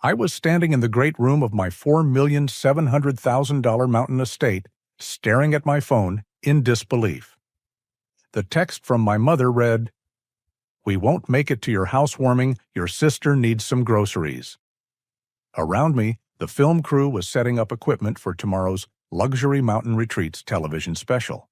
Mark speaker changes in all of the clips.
Speaker 1: I was standing in the great room of my $4,700,000 mountain estate, staring at my phone in disbelief. The text from my mother read, "We won't make it to your housewarming. Your sister needs some groceries." Around me, the film crew was setting up equipment for tomorrow's Luxury Mountain Retreats television special.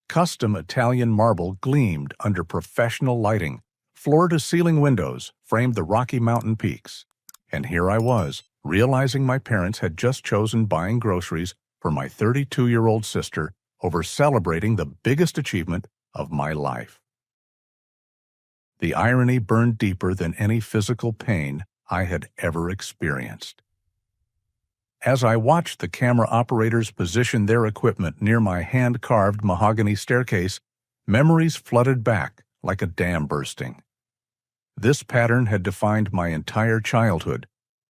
Speaker 1: Custom Italian marble gleamed under professional lighting. Floor-to-ceiling windows framed the Rocky Mountain peaks. And here I was, realizing my parents had just chosen buying groceries for my 32-year-old sister over celebrating the biggest achievement of my life. The irony burned deeper than any physical pain I had ever experienced. As I watched the camera operators position their equipment near my hand-carved mahogany staircase, memories flooded back like a dam bursting. This pattern had defined my entire childhood,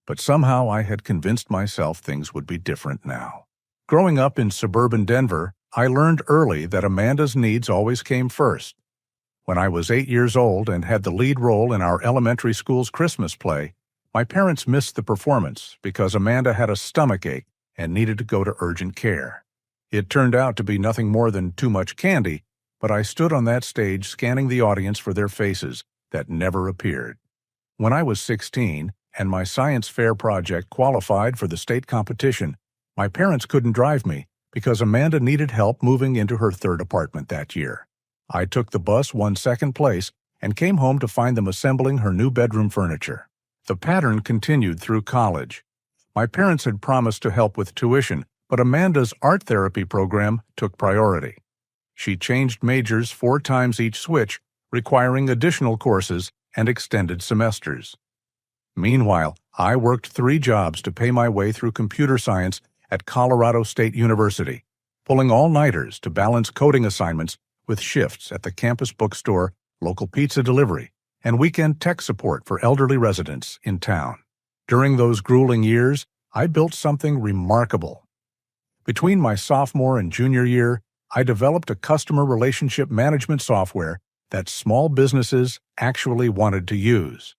Speaker 1: but somehow I had convinced myself things would be different now. Growing up in suburban Denver, I learned early that Amanda's needs always came first. When I was 8 years old and had the lead role in our elementary school's Christmas play, my parents missed the performance because Amanda had a stomachache and needed to go to urgent care. It turned out to be nothing more than too much candy, but I stood on that stage scanning the audience for their faces that never appeared. When I was 16 and my science fair project qualified for the state competition, my parents couldn't drive me because Amanda needed help moving into her third apartment that year. I took the bus, won second place, and came home to find them assembling her new bedroom furniture. The pattern continued through college. My parents had promised to help with tuition, but Amanda's art therapy program took priority. She changed majors 4 times each switch, requiring additional courses and extended semesters. Meanwhile, I worked 3 jobs to pay my way through computer science at Colorado State University, pulling all-nighters to balance coding assignments with shifts at the campus bookstore, local pizza delivery, and weekend tech support for elderly residents in town. During those grueling years, I built something remarkable. Between my sophomore and junior year, I developed a customer relationship management software that small businesses actually wanted to use.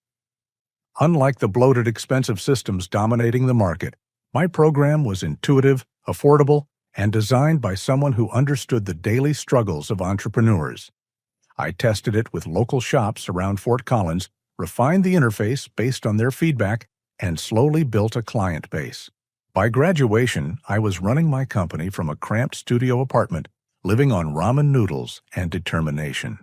Speaker 1: Unlike the bloated, expensive systems dominating the market, my program was intuitive, affordable, and designed by someone who understood the daily struggles of entrepreneurs. I tested it with local shops around Fort Collins, refined the interface based on their feedback, and slowly built a client base. By graduation, I was running my company from a cramped studio apartment, living on ramen noodles and determination.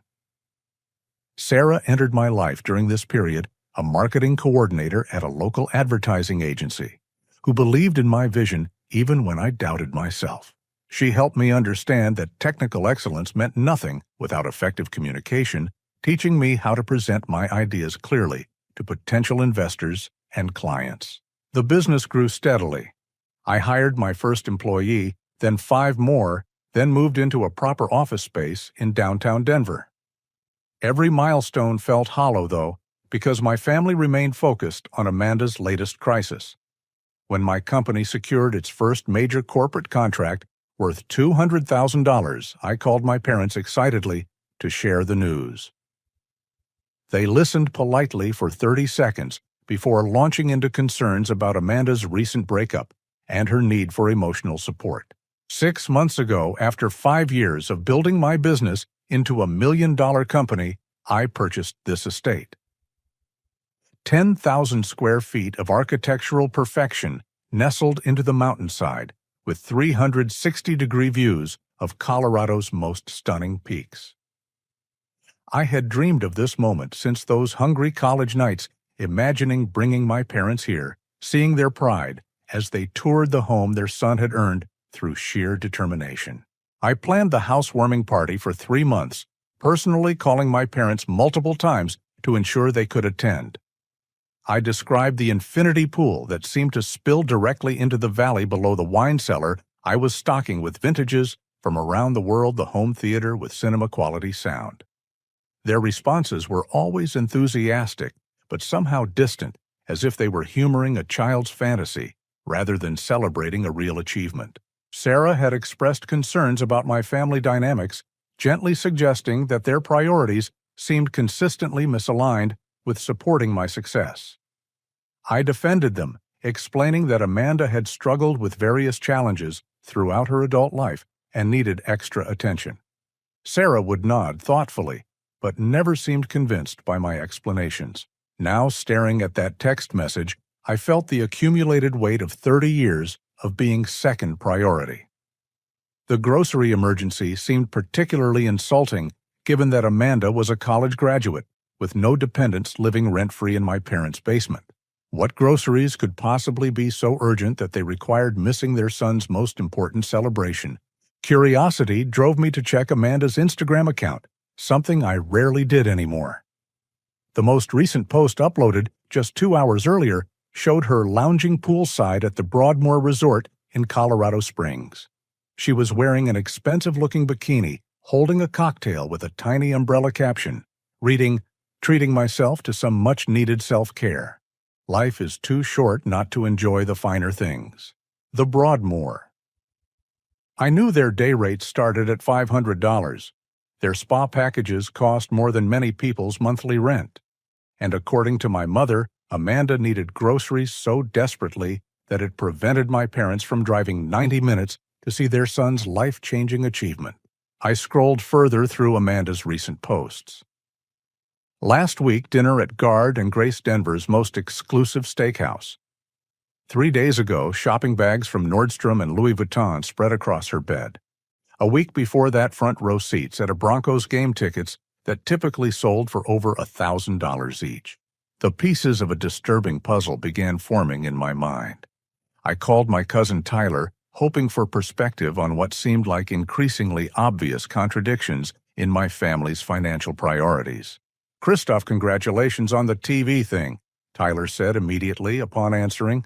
Speaker 1: Sarah entered my life during this period, a marketing coordinator at a local advertising agency, who believed in my vision even when I doubted myself. She helped me understand that technical excellence meant nothing without effective communication, teaching me how to present my ideas clearly to potential investors and clients. The business grew steadily. I hired my first employee, then 5 more, then moved into a proper office space in downtown Denver. Every milestone felt hollow, though, because my family remained focused on Amanda's latest crisis. When my company secured its first major corporate contract, worth $200,000, I called my parents excitedly to share the news. They listened politely for 30 seconds before launching into concerns about Amanda's recent breakup and her need for emotional support. 6 months ago, after 5 years of building my business into $1 million company, I purchased this estate. 10,000 square feet of architectural perfection nestled into the mountainside, with 360-degree views of Colorado's most stunning peaks. I had dreamed of this moment since those hungry college nights, imagining bringing my parents here, seeing their pride as they toured the home their son had earned through sheer determination. I planned the housewarming party for 3 months, personally calling my parents multiple times to ensure they could attend. I described the infinity pool that seemed to spill directly into the valley below the wine cellar I was stocking with vintages from around the world, the home theater with cinema-quality sound. Their responses were always enthusiastic, but somehow distant, as if they were humoring a child's fantasy rather than celebrating a real achievement. Sarah had expressed concerns about my family dynamics, gently suggesting that their priorities seemed consistently misaligned with supporting my success. I defended them, explaining that Amanda had struggled with various challenges throughout her adult life and needed extra attention. Sarah would nod thoughtfully, but never seemed convinced by my explanations. Now, staring at that text message, I felt the accumulated weight of 30 years of being second priority. The grocery emergency seemed particularly insulting, given that Amanda was a college graduate, with no dependents living rent-free in my parents' basement. What groceries could possibly be so urgent that they required missing their son's most important celebration? Curiosity drove me to check Amanda's Instagram account, something I rarely did anymore. The most recent post uploaded just 2 hours earlier showed her lounging poolside at the Broadmoor Resort in Colorado Springs. She was wearing an expensive-looking bikini, holding a cocktail with a tiny umbrella caption, reading, "Treating myself to some much-needed self-care. Life is too short not to enjoy the finer things." The Broadmoor. I knew their day rates started at $500. Their spa packages cost more than many people's monthly rent. And according to my mother, Amanda needed groceries so desperately that it prevented my parents from driving 90 minutes to see their son's life-changing achievement. I scrolled further through Amanda's recent posts. Last week, dinner at Guard and Grace Denver's most exclusive steakhouse. 3 days ago, shopping bags from Nordstrom and Louis Vuitton spread across her bed. A week before that, front row seats at a Broncos game tickets that typically sold for over $1,000 each. The pieces of a disturbing puzzle began forming in my mind. I called my cousin Tyler, hoping for perspective on what seemed like increasingly obvious contradictions in my family's financial priorities. "Christoph, congratulations on the TV thing," Tyler said immediately upon answering.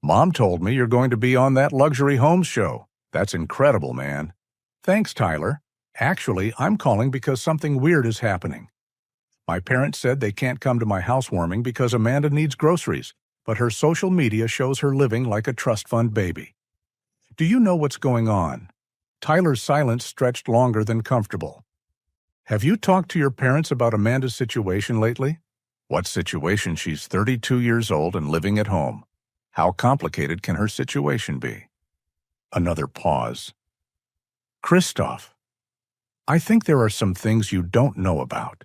Speaker 1: "Mom told me you're going to be on that luxury homes show. That's incredible, man." "Thanks, Tyler. Actually, I'm calling because something weird is happening. My parents said they can't come to my housewarming because Amanda needs groceries, but her social media shows her living like a trust fund baby. Do you know what's going on?" Tyler's silence stretched longer than comfortable. "Have you talked to your parents about Amanda's situation lately?" "What situation? She's 32 years old and living at home. How complicated can her situation be?" Another pause. "Christoph, I think there are some things you don't know about.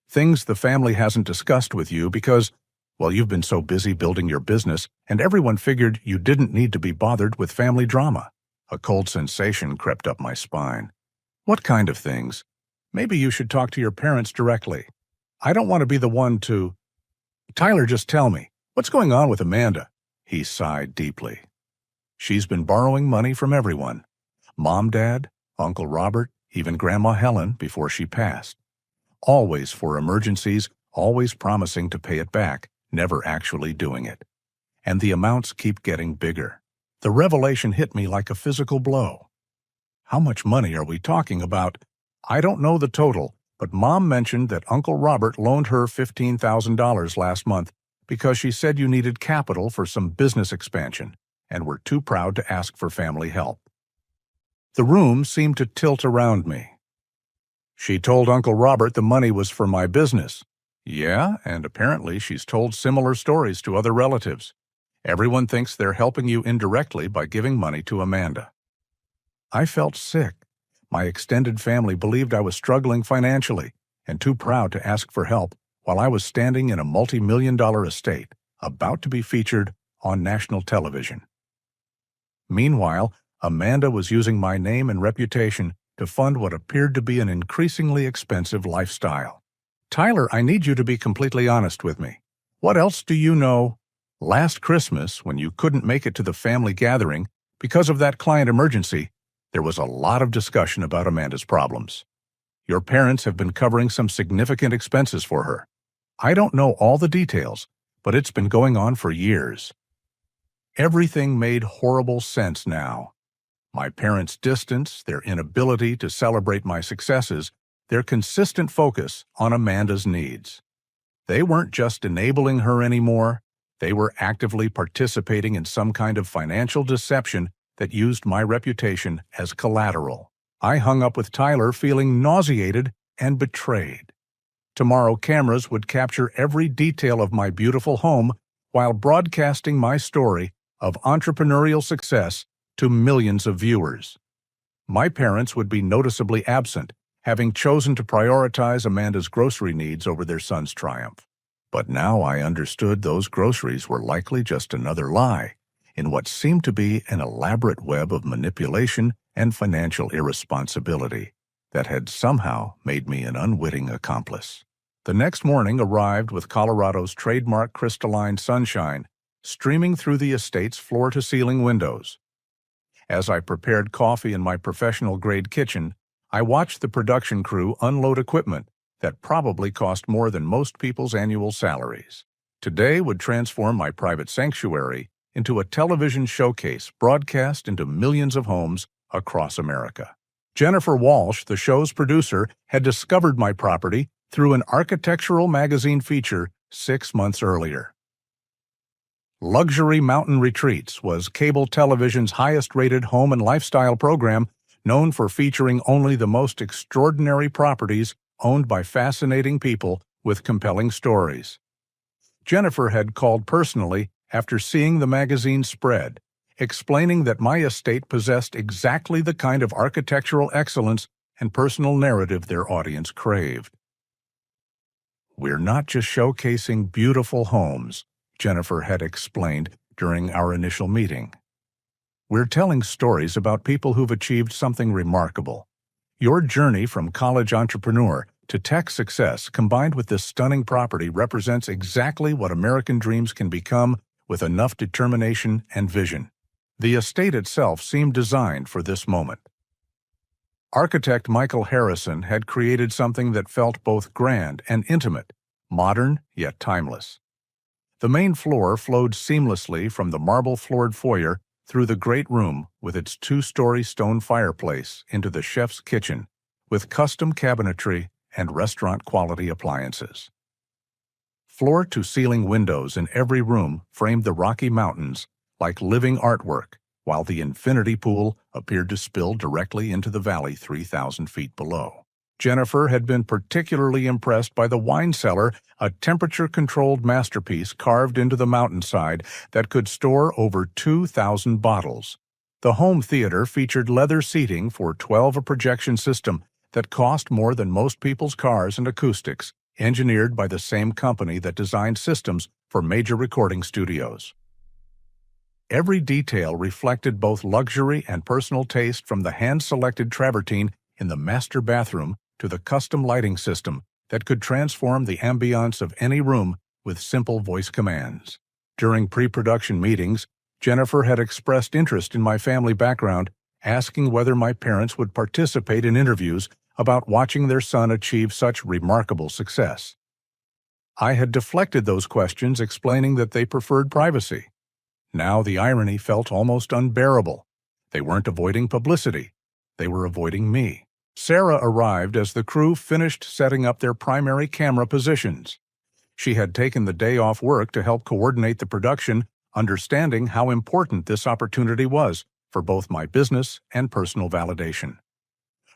Speaker 1: Things the family hasn't discussed with you because, well, you've been so busy building your business and everyone figured you didn't need to be bothered with family drama." A cold sensation crept up my spine. "What kind of things? Maybe you should talk to your parents directly. I don't want to be the one to—" "Tyler, just tell me, what's going on with Amanda?" He sighed deeply. "She's been borrowing money from everyone. Mom, Dad, Uncle Robert, even Grandma Helen before she passed. Always for emergencies, always promising to pay it back, never actually doing it. And the amounts keep getting bigger. The revelation hit me like a physical blow." "How much money are we talking about?" "I don't know the total, but Mom mentioned that Uncle Robert loaned her $15,000 last month because she said you needed capital for some business expansion and were too proud to ask for family help." The room seemed to tilt around me. "She told Uncle Robert the money was for my business." "Yeah, and apparently she's told similar stories to other relatives. Everyone thinks they're helping you indirectly by giving money to Amanda." I felt sick. My extended family believed I was struggling financially and too proud to ask for help while I was standing in a multi-million-dollar estate, about to be featured on national television. Meanwhile, Amanda was using my name and reputation to fund what appeared to be an increasingly expensive lifestyle. "Tyler, I need you to be completely honest with me. What else do you know? Last Christmas, when you couldn't make it to the family gathering because of that client emergency, there was a lot of discussion about Amanda's problems. Your parents have been covering some significant expenses for her. I don't know all the details, but it's been going on for years." Everything made horrible sense now. My parents' distance, their inability to celebrate my successes, their consistent focus on Amanda's needs. They weren't just enabling her anymore, they were actively participating in some kind of financial deception that used my reputation as collateral. I hung up with Tyler feeling nauseated and betrayed. Tomorrow, cameras would capture every detail of my beautiful home while broadcasting my story of entrepreneurial success to millions of viewers. My parents would be noticeably absent, having chosen to prioritize Amanda's grocery needs over their son's triumph. But now I understood those groceries were likely just another lie in what seemed to be an elaborate web of manipulation and financial irresponsibility that had somehow made me an unwitting accomplice. The next morning arrived with Colorado's trademark crystalline sunshine streaming through the estate's floor-to-ceiling windows. As I prepared coffee in my professional-grade kitchen, I watched the production crew unload equipment that probably cost more than most people's annual salaries. Today would transform my private sanctuary into a television showcase broadcast into millions of homes across America. Jennifer Walsh, the show's producer, had discovered my property through an architectural magazine feature 6 months earlier. Luxury Mountain Retreats was cable television's highest-rated home and lifestyle program, known for featuring only the most extraordinary properties owned by fascinating people with compelling stories. Jennifer had called personally after seeing the magazine's spread, explaining that my estate possessed exactly the kind of architectural excellence and personal narrative their audience craved. "We're not just showcasing beautiful homes," Jennifer had explained during our initial meeting. "We're telling stories about people who've achieved something remarkable. Your journey from college entrepreneur to tech success combined with this stunning property represents exactly what American dreams can become with enough determination and vision." The estate itself seemed designed for this moment. Architect Michael Harrison had created something that felt both grand and intimate, modern yet timeless. The main floor flowed seamlessly from the marble-floored foyer through the great room with its 2-story stone fireplace into the chef's kitchen with custom cabinetry and restaurant-quality appliances. Floor-to-ceiling windows in every room framed the Rocky Mountains like living artwork, while the infinity pool appeared to spill directly into the valley 3,000 feet below. Jennifer had been particularly impressed by the wine cellar, a temperature-controlled masterpiece carved into the mountainside that could store over 2,000 bottles. The home theater featured leather seating for 12, a projection system that cost more than most people's cars, and acoustics, engineered by the same company that designed systems for major recording studios. Every detail reflected both luxury and personal taste, from the hand-selected travertine in the master bathroom to the custom lighting system that could transform the ambiance of any room with simple voice commands. During pre-production meetings, Jennifer had expressed interest in my family background, asking whether my parents would participate in interviews about watching their son achieve such remarkable success. I had deflected those questions, explaining that they preferred privacy. Now the irony felt almost unbearable. They weren't avoiding publicity. They were avoiding me. Sarah arrived as the crew finished setting up their primary camera positions. She had taken the day off work to help coordinate the production, understanding how important this opportunity was for both my business and personal validation.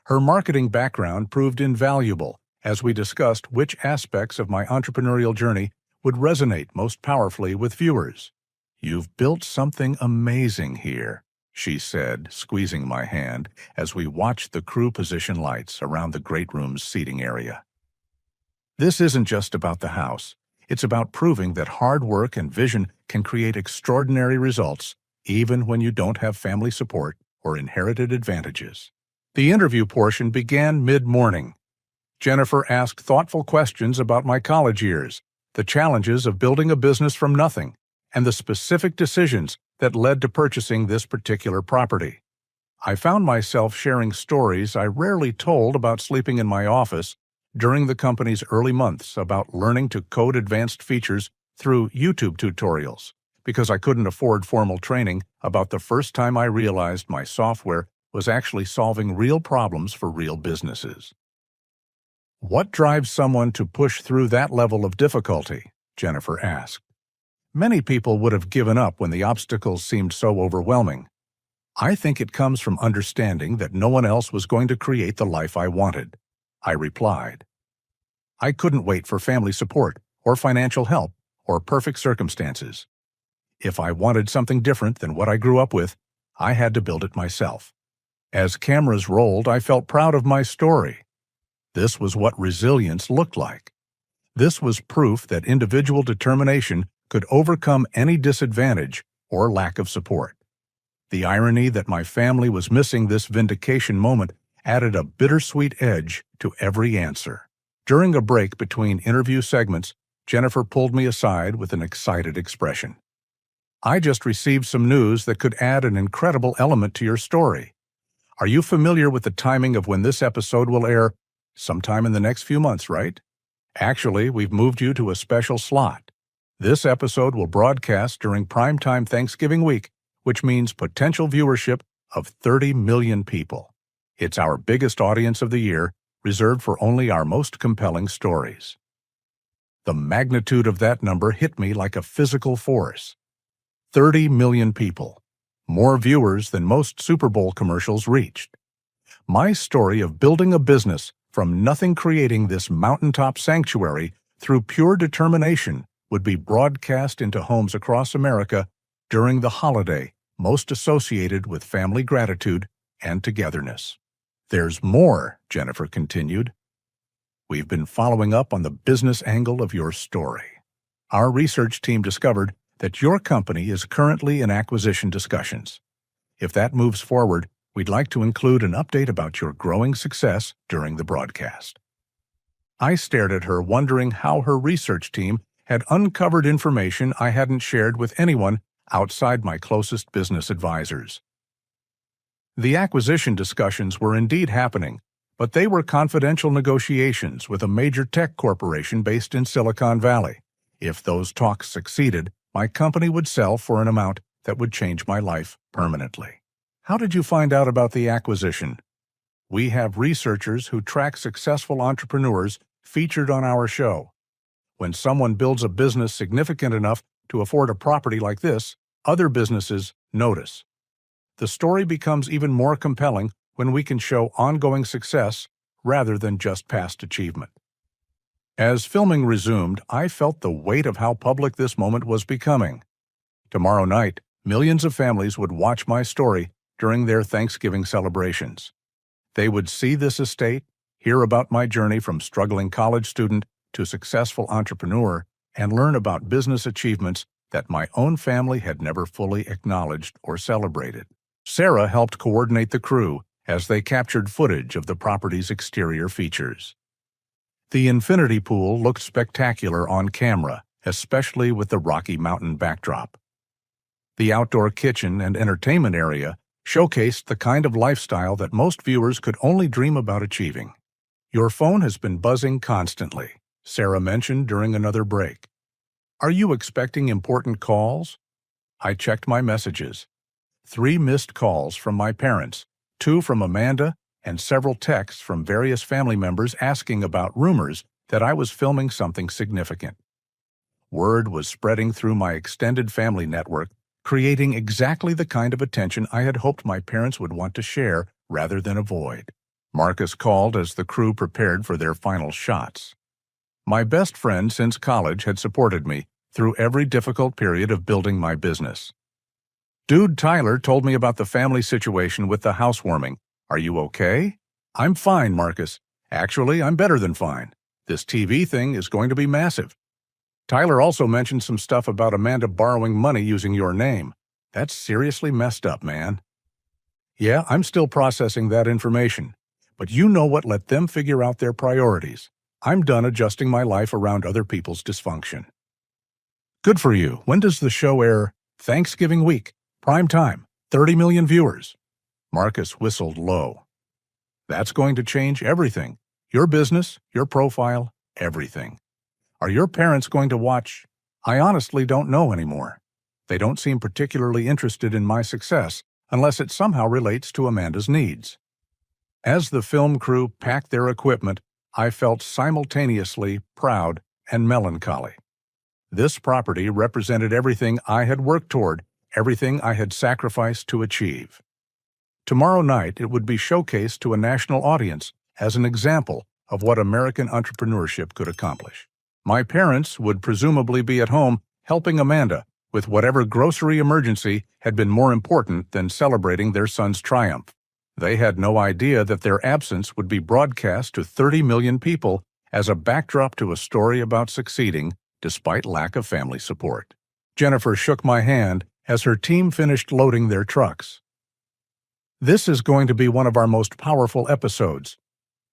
Speaker 1: Her marketing background proved invaluable as we discussed which aspects of my entrepreneurial journey would resonate most powerfully with viewers. "You've built something amazing here," she said, squeezing my hand as we watched the crew position lights around the great room's seating area. "This isn't just about the house. It's about proving that hard work and vision can create extraordinary results, even when you don't have family support or inherited advantages." The interview portion began mid-morning. Jennifer asked thoughtful questions about my college years, the challenges of building a business from nothing, and the specific decisions that led to purchasing this particular property. I found myself sharing stories I rarely told about sleeping in my office during the company's early months, about learning to code advanced features through YouTube tutorials, because I couldn't afford formal training, about the first time I realized my software was actually solving real problems for real businesses. "What drives someone to push through that level of difficulty?" Jennifer asked. "Many people would have given up when the obstacles seemed so overwhelming. I think it comes from understanding that no one else was going to create the life I wanted," I replied. "I couldn't wait for family support or financial help or perfect circumstances. If I wanted something different than what I grew up with, I had to build it myself. As cameras rolled, I felt proud of my story. This was what resilience looked like. This was proof that individual determination could overcome any disadvantage or lack of support. The irony that my family was missing this vindication moment added a bittersweet edge to every answer. During a break between interview segments, Jennifer pulled me aside with an excited expression. "I just received some news that could add an incredible element to your story. Are you familiar with the timing of when this episode will air? Sometime in the next few months, right? Actually, we've moved you to a special slot. This episode will broadcast during primetime Thanksgiving week, which means potential viewership of 30 million people. It's our biggest audience of the year, reserved for only our most compelling stories." The magnitude of that number hit me like a physical force. 30 million people. More viewers than most Super Bowl commercials reached. My story of building a business from nothing, creating this mountaintop sanctuary through pure determination, would be broadcast into homes across America during the holiday most associated with family gratitude and togetherness. "There's more," Jennifer continued. "We've been following up on the business angle of your story. Our research team discovered that your company is currently in acquisition discussions. If that moves forward, we'd like to include an update about your growing success during the broadcast." I stared at her, wondering how her research team had uncovered information I hadn't shared with anyone outside my closest business advisors. The acquisition discussions were indeed happening, but they were confidential negotiations with a major tech corporation based in Silicon Valley. If those talks succeeded, my company would sell for an amount that would change my life permanently. "How did you find out about the acquisition?" "We have researchers who track successful entrepreneurs featured on our show. When someone builds a business significant enough to afford a property like this, other businesses notice. The story becomes even more compelling when we can show ongoing success rather than just past achievement." As filming resumed, I felt the weight of how public this moment was becoming. Tomorrow night, millions of families would watch my story during their Thanksgiving celebrations. They would see this estate, hear about my journey from struggling college student to successful entrepreneur, and learn about business achievements that my own family had never fully acknowledged or celebrated. Sarah helped coordinate the crew as they captured footage of the property's exterior features. The infinity pool looked spectacular on camera, especially with the Rocky Mountain backdrop. The outdoor kitchen and entertainment area showcased the kind of lifestyle that most viewers could only dream about achieving. "Your phone has been buzzing constantly," Sarah mentioned during another break. "Are you expecting important calls?" I checked my messages. 3 missed calls from my parents, 2 from Amanda, and several texts from various family members asking about rumors that I was filming something significant. Word was spreading through my extended family network, creating exactly the kind of attention I had hoped my parents would want to share rather than avoid. Marcus called as the crew prepared for their final shots. My best friend since college had supported me through every difficult period of building my business. "Dude, Tyler told me about the family situation with the housewarming. Are you okay?" "I'm fine, Marcus. Actually, I'm better than fine. This TV thing is going to be massive. Tyler also mentioned some stuff about Amanda borrowing money using your name. That's seriously messed up, man." "Yeah, I'm still processing that information. But you know what? Let them figure out their priorities. I'm done adjusting my life around other people's dysfunction." "Good for you. When does the show air?" "Thanksgiving week. Prime time. 30 million viewers." Marcus whistled low. "That's going to change everything. Your business, your profile, everything. Are your parents going to watch?" "I honestly don't know anymore. They don't seem particularly interested in my success unless it somehow relates to Amanda's needs." As the film crew packed their equipment, I felt simultaneously proud and melancholy. This property represented everything I had worked toward, everything I had sacrificed to achieve. Tomorrow night it would be showcased to a national audience as an example of what American entrepreneurship could accomplish. My parents would presumably be at home helping Amanda with whatever grocery emergency had been more important than celebrating their son's triumph. They had no idea that their absence would be broadcast to 30 million people as a backdrop to a story about succeeding despite lack of family support. Jennifer shook my hand as her team finished loading their trucks. This is going to be one of our most powerful episodes.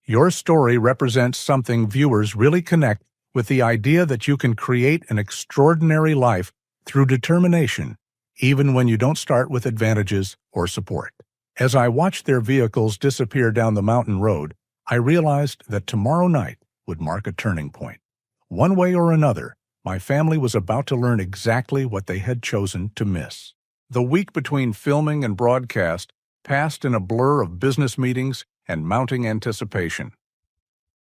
Speaker 1: Your story represents something viewers really connect with, the idea that you can create an extraordinary life through determination, even when you don't start with advantages or support. As I watched their vehicles disappear down the mountain road, I realized that tomorrow night would mark a turning point. One way or another, my family was about to learn exactly what they had chosen to miss. The week between filming and broadcast passed in a blur of business meetings and mounting anticipation.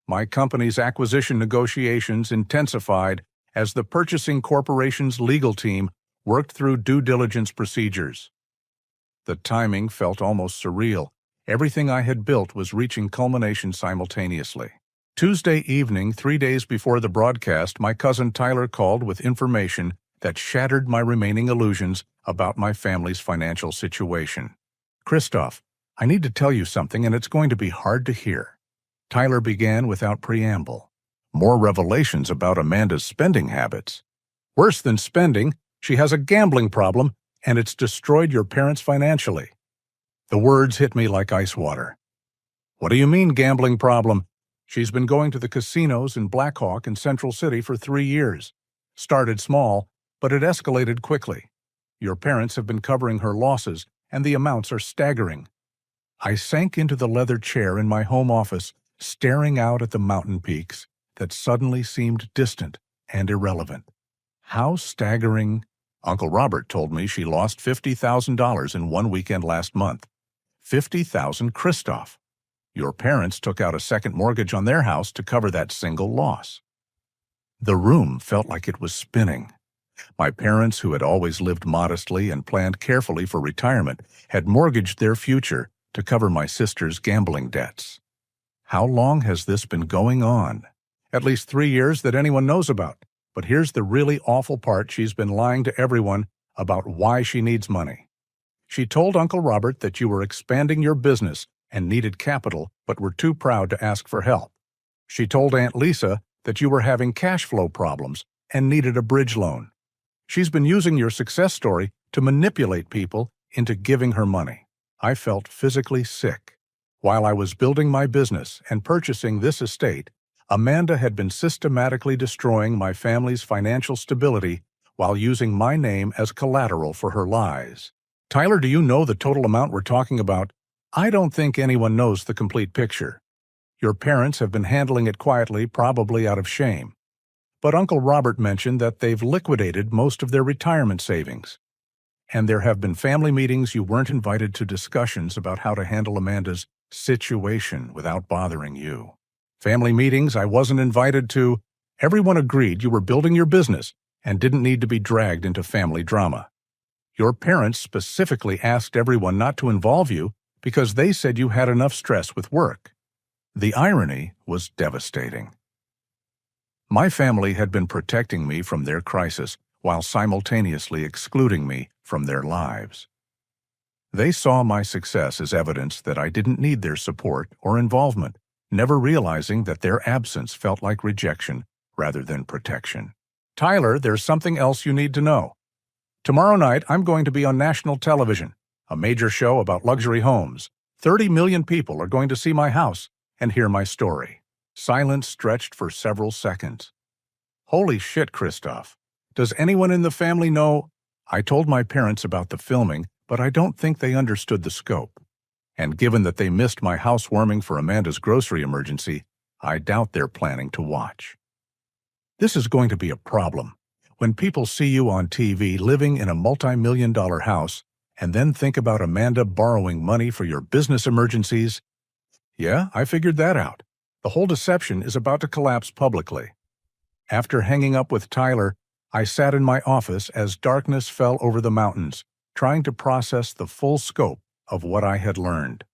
Speaker 1: My company's acquisition negotiations intensified as the purchasing corporation's legal team worked through due diligence procedures. The timing felt almost surreal. Everything I had built was reaching culmination simultaneously. Tuesday evening, 3 days before the broadcast, my cousin Tyler called with information that shattered my remaining illusions about my family's financial situation. "Christoph, I need to tell you something, and it's going to be hard to hear." Tyler began without preamble. "More revelations about Amanda's spending habits. Worse than spending, she has a gambling problem, and it's destroyed your parents financially." The words hit me like ice water. "What do you mean, gambling problem?" "She's been going to the casinos in Black Hawk and Central City for 3 years. Started small, but it escalated quickly. Your parents have been covering her losses, and the amounts are staggering." I sank into the leather chair in my home office, staring out at the mountain peaks that suddenly seemed distant and irrelevant. How staggering? Uncle Robert told me she lost $50,000 in one weekend last month. $50,000, Christoph. Your parents took out a second mortgage on their house to cover that single loss. The room felt like it was spinning. My parents, who had always lived modestly and planned carefully for retirement, had mortgaged their future to cover my sister's gambling debts. How long has this been going on? At least 3 years that anyone knows about. But here's the really awful part: she's been lying to everyone about why she needs money. She told Uncle Robert that you were expanding your business and needed capital, but were too proud to ask for help. She told Aunt Lisa that you were having cash flow problems and needed a bridge loan. She's been using your success story to manipulate people into giving her money. I felt physically sick. While I was building my business and purchasing this estate, Amanda had been systematically destroying my family's financial stability while using my name as collateral for her lies. Tyler, do you know the total amount we're talking about? I don't think anyone knows the complete picture. Your parents have been handling it quietly, probably out of shame. But Uncle Robert mentioned that they've liquidated most of their retirement savings. And there have been family meetings you weren't invited to, discussions about how to handle Amanda's situation without bothering you. Family meetings I wasn't invited to. Everyone agreed you were building your business and didn't need to be dragged into family drama. Your parents specifically asked everyone not to involve you because they said you had enough stress with work. The irony was devastating. My family had been protecting me from their crisis while simultaneously excluding me from their lives. They saw my success as evidence that I didn't need their support or involvement, never realizing that their absence felt like rejection rather than protection. Tyler, there's something else you need to know. Tomorrow night, I'm going to be on national television, a major show about luxury homes. 30 million people are going to see my house and hear my story. Silence stretched for several seconds. Holy shit, Christoph. Does anyone in the family know? I told my parents about the filming, but I don't think they understood the scope. And given that they missed my housewarming for Amanda's grocery emergency, I doubt they're planning to watch. This is going to be a problem. When people see you on TV living in a multi-million-dollar house and then think about Amanda borrowing money for your business emergencies. Yeah, I figured that out. The whole deception is about to collapse publicly. After hanging up with Tyler, I sat in my office as darkness fell over the mountains, trying to process the full scope of what I had learned.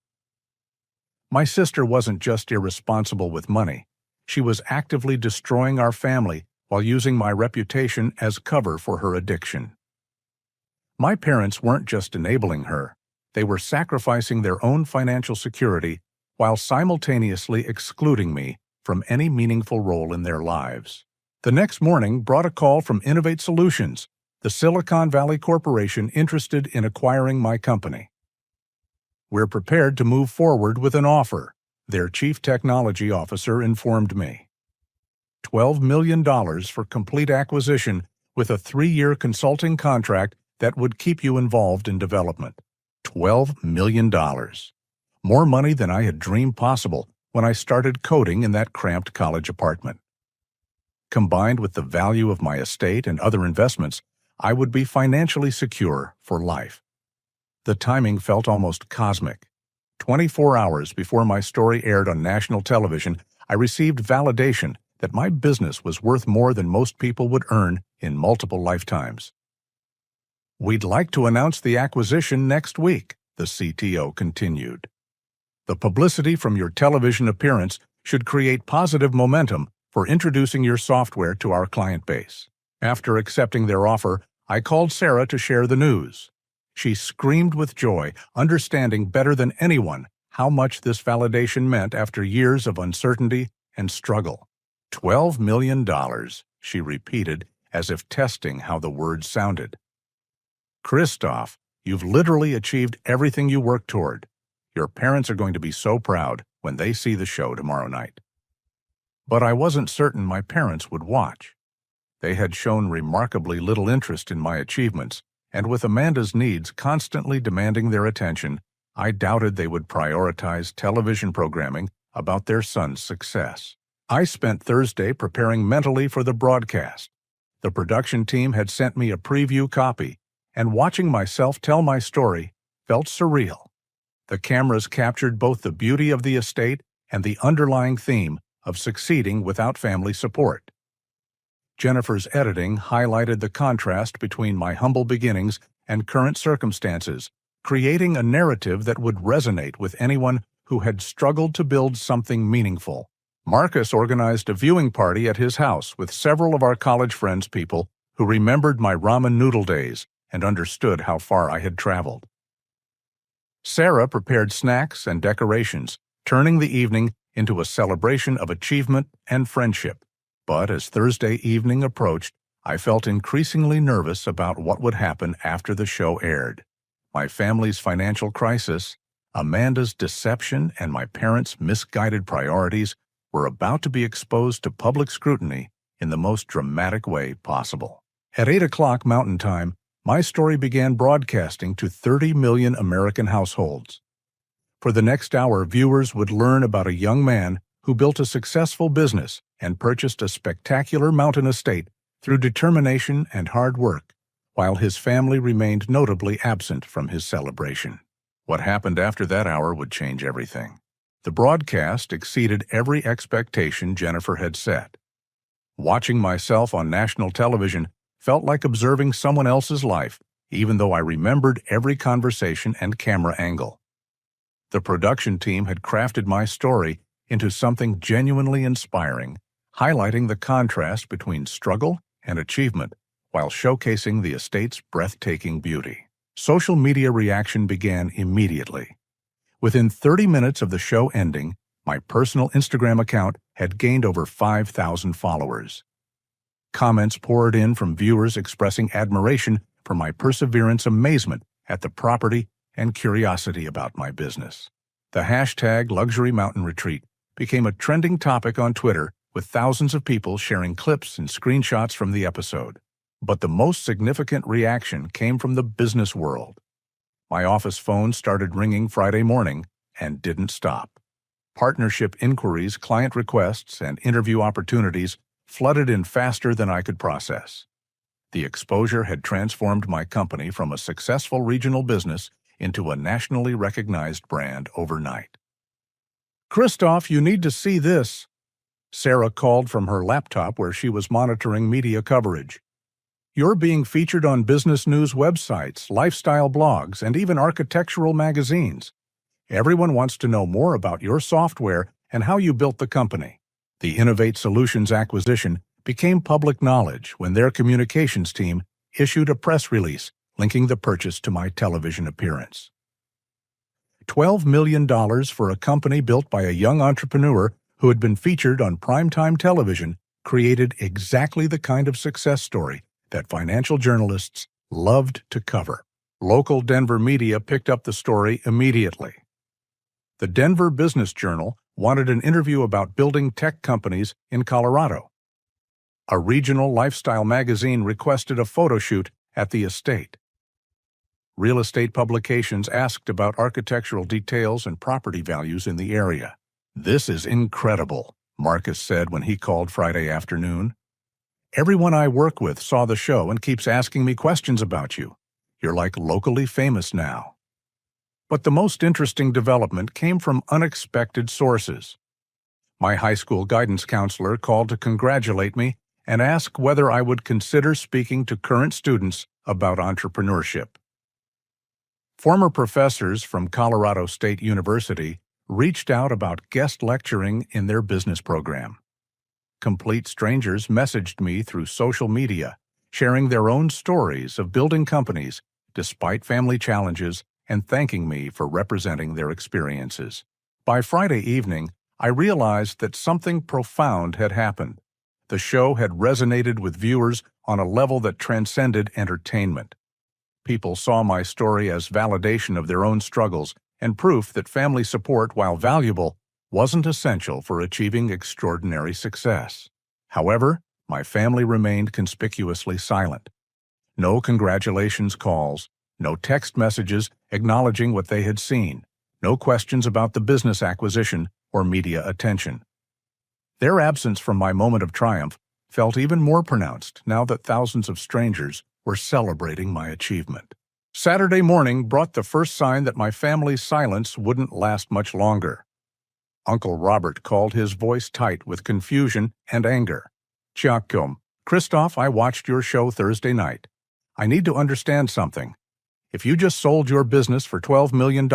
Speaker 1: My sister wasn't just irresponsible with money. She was actively destroying our family while using my reputation as cover for her addiction. My parents weren't just enabling her, they were sacrificing their own financial security while simultaneously excluding me from any meaningful role in their lives. The next morning brought a call from Innovate Solutions, the Silicon Valley corporation interested in acquiring my company. "We're prepared to move forward with an offer," their chief technology officer informed me. $12 million for complete acquisition with a 3-year consulting contract that would keep you involved in development. $12 million. More money than I had dreamed possible when I started coding in that cramped college apartment. Combined with the value of my estate and other investments, I would be financially secure for life. The timing felt almost cosmic. 24 hours before my story aired on national television, I received validation that my business was worth more than most people would earn in multiple lifetimes. "We'd like to announce the acquisition next week," the CTO continued. "The publicity from your television appearance should create positive momentum for introducing your software to our client base." After accepting their offer, I called Sarah to share the news. She screamed with joy, understanding better than anyone how much this validation meant after years of uncertainty and struggle. $12 million, she repeated, as if testing how the words sounded. "Christoph, you've literally achieved everything you worked toward. Your parents are going to be so proud when they see the show tomorrow night." But I wasn't certain my parents would watch. They had shown remarkably little interest in my achievements, and with Amanda's needs constantly demanding their attention, I doubted they would prioritize television programming about their son's success. I spent Thursday preparing mentally for the broadcast. The production team had sent me a preview copy, and watching myself tell my story felt surreal. The cameras captured both the beauty of the estate and the underlying theme of succeeding without family support. Jennifer's editing highlighted the contrast between my humble beginnings and current circumstances, creating a narrative that would resonate with anyone who had struggled to build something meaningful. Marcus organized a viewing party at his house with several of our college friends, people who remembered my ramen noodle days and understood how far I had traveled. Sarah prepared snacks and decorations, turning the evening into a celebration of achievement and friendship. But as Thursday evening approached, I felt increasingly nervous about what would happen after the show aired. My family's financial crisis, Amanda's deception, and my parents' misguided priorities were about to be exposed to public scrutiny in the most dramatic way possible. At 8 o'clock Mountain Time, my story began broadcasting to 30 million American households. For the next hour, viewers would learn about a young man who built a successful business and purchased a spectacular mountain estate through determination and hard work, while his family remained notably absent from his celebration. What happened after that hour would change everything. The broadcast exceeded every expectation Jennifer had set. Watching myself on national television felt like observing someone else's life, even though I remembered every conversation and camera angle. The production team had crafted my story into something genuinely inspiring, highlighting the contrast between struggle and achievement while showcasing the estate's breathtaking beauty. Social media reaction began immediately. Within 30 minutes of the show ending, my personal Instagram account had gained over 5,000 followers. Comments poured in from viewers expressing admiration for my perseverance, amazement at the property, and curiosity about my business. The hashtag Luxury Mountain Retreat became a trending topic on Twitter, with thousands of people sharing clips and screenshots from the episode. But the most significant reaction came from the business world. My office phone started ringing Friday morning and didn't stop. Partnership inquiries, client requests, and interview opportunities flooded in faster than I could process. The exposure had transformed my company from a successful regional business into a nationally recognized brand overnight. "Christoph, you need to see this," Sarah called from her laptop where she was monitoring media coverage. "You're being featured on business news websites, lifestyle blogs, and even architectural magazines. Everyone wants to know more about your software and how you built the company." The Innovate Solutions acquisition became public knowledge when their communications team issued a press release linking the purchase to my television appearance. $12 million for a company built by a young entrepreneur who had been featured on primetime television created exactly the kind of success story that financial journalists loved to cover. Local Denver media picked up the story immediately. The Denver Business Journal wanted an interview about building tech companies in Colorado. A regional lifestyle magazine requested a photo shoot at the estate. Real estate publications asked about architectural details and property values in the area. "This is incredible," Marcus said when he called Friday afternoon. "Everyone I work with saw the show and keeps asking me questions about you. You're like locally famous now." But the most interesting development came from unexpected sources. My high school guidance counselor called to congratulate me and ask whether I would consider speaking to current students about entrepreneurship. Former professors from Colorado State University reached out about guest lecturing in their business program. Complete strangers messaged me through social media, sharing their own stories of building companies despite family challenges and thanking me for representing their experiences. By Friday evening, I realized that something profound had happened. The show had resonated with viewers on a level that transcended entertainment. People saw my story as validation of their own struggles and proof that family support, while valuable, wasn't essential for achieving extraordinary success. However, my family remained conspicuously silent. No congratulations calls, no text messages acknowledging what they had seen, no questions about the business acquisition or media attention. Their absence from my moment of triumph felt even more pronounced now that thousands of strangers were celebrating my achievement. Saturday morning brought the first sign that my family's silence wouldn't last much longer. Uncle Robert called, his voice tight with confusion and anger. "Giacomo, Christoph, I watched your show Thursday night. I need to understand something. If you just sold your business for $12 million